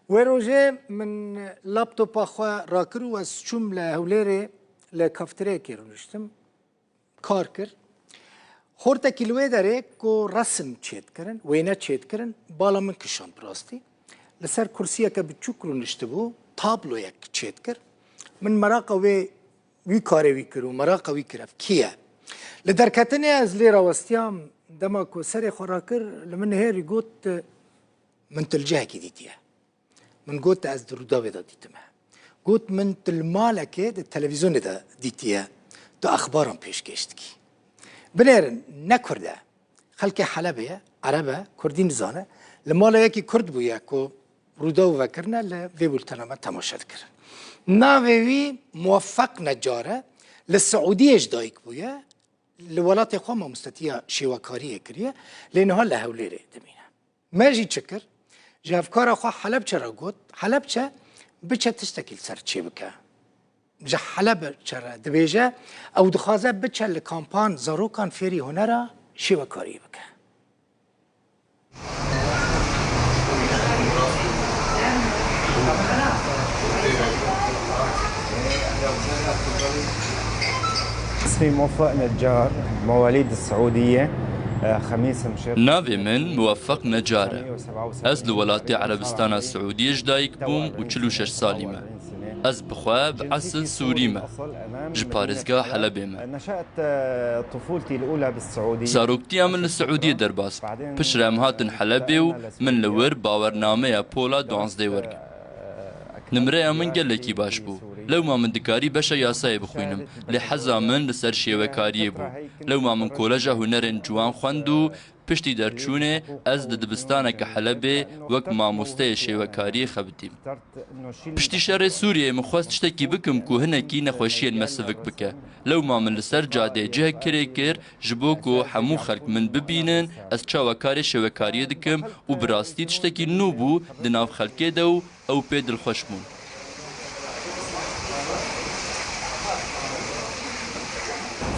وروجه من لابتوب اخوا راكر و از چوم لهوليري لكافتريا كيرونشتم كاركر خورتا كيلوي داري كو رسم تشيت كرن وينا تشيت كرن بالا من كشان براستي لسر كرسيا كبتشوكرو نشتبو تابلو يك تشيت كر من مراقه وي كاري وي كرو مراقه وي كرف كيا لدركتني از ليرا وستيام دما كو سري خوراكر لمن هيري قوت من تلجاه كي ديتيا من قلت از دروداوي دا ديتمه قلت من المالك التلفزيون دا ديتيا دا اخبارهم بيش كشتكي بنيرن نكرده خلقي حلبيه عربه كردين زانه لمالا يكي كرد بويا كو روداو وكرنا لفي بولتنامه تماشا كرن ناوي موفق نجاره للسعوديه جدايك بويا لولات خوما مستتيه شواكاريه كريه لانها لهوليري دمينه ماجي تشكر جافكار اخو حلب چرا گوت حلب چه بچه تشتكيل سر چه بکه جا حلب چرا دبیجه او دخوازه بچه لکامپان زاروکان فیری هنره شیوه کاری بکه اسمي موفق نجار مواليد السعودية خميس مشير ناوي من موفق نجارة از لولاتي عربستان السعودية جدايك بوم و 46 سالي ما از بخوا بعسل سوري ما جبارزقا حلبي ما نشأت طفولتي الأولى بالسعودية زاروكتيا من السعودية درباس بشرام هاتن حلبي و من لور باورنامه بولا دوانزدي ورق نمره من گلکی باش بو لو ما من دکاری بشه یاسای بخوینم لحظا من لسر شیوکاری بو لو ما من کولجا هنرن جوان خوندو پشتی درچونه از دبستانه که حلبه وک ماموسته شیوکاری خبتیم پشتی شهر سوریه مخواست تشتکی بکم که هنکی نخوشی مسفک بکه لو ما من لسر جاده جه کری کر جبو که همو خلق من ببینن از چاوکاری شیوکاری دکم و براستی تشتکی نو بو دناف خلقه دو او پید الخوشمون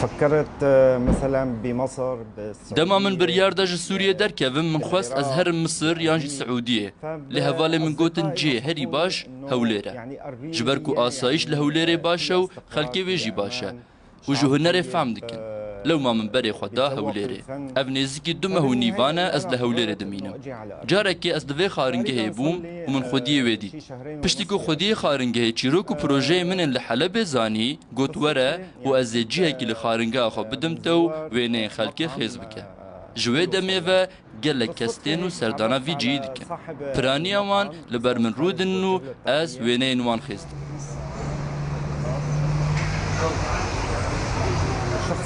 فكرت مثلا بمصر دما من بريار داج سوريا دركفم من خواست از هر مصر يانجي سعودية لهوالي من قوتن جي هري باش هوليرة جبركو آسايش لهوليرة باشا و خلقي ويجي باشا وجو هنري فهم دكن لو ما من بري خدا هوليري اف نزيكي دمه نيفانا از لهوليري دمينم جاركي از دفي خارنگه بوم ومن خودي ويدي پشتيكو خودي خارنگه چيروكو پروژه من لحلب زاني گوت وره و از جهه كي لخارنگه خو بدمتو وينه خلقي خيز بك جوه دميوه گلک کستين و سردانا في جي دكن پراني اوان لبر من رودنو از وينه نوان خيز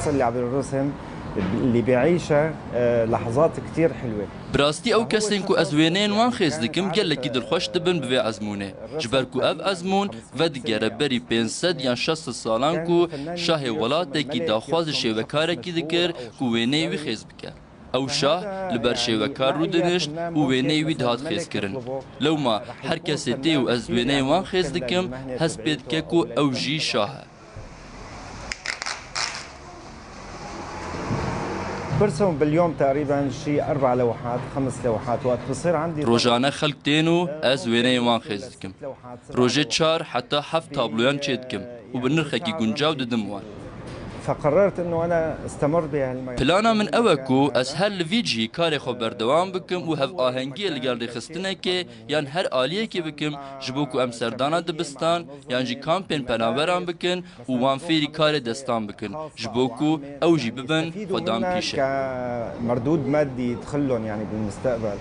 الشخص اللي عم يرسم اللي بيعيشها لحظات كتير حلوة براستي او كسين كو ازوينين وان خيز دكم گلكي دلخوش دبن بوي ازمونه جبركو اف ازمون ودگره بري 500 يان 60 سالان كو شاه ولاتكي داخواز شيوكاركي دكر كو ويني وي خيز بك او شاه لبر شيوكار رو دنشت و ويني وي دهات خيز كرن لو ما هر كسي تي و ازويني وان خيز دكم هس بيد كو او جي شاه برسم باليوم تقريبا شيء 4 لوحات 5 لوحات وقت بصير عندي روجانا خلقتينو از ويني وان خيزكم روجي 4 حتى 7 تابلوان تشيدكم وبنرخكي گنجاو ددموان فقررت انه انا استمر بهالمجال بلانا من اوكو از هر لفيجي كاري خو بردوام بكم و هف آهنگي لگل رخستنكي يان هر آليه كي بكم جبوكو ام سردانا دبستان يان جي كامبين پناوران بكن و وان فيري كاري دستان بكن جبوكو او جي ببن خدام بيشه كمردود مادي يدخلهم يعني بالمستقبل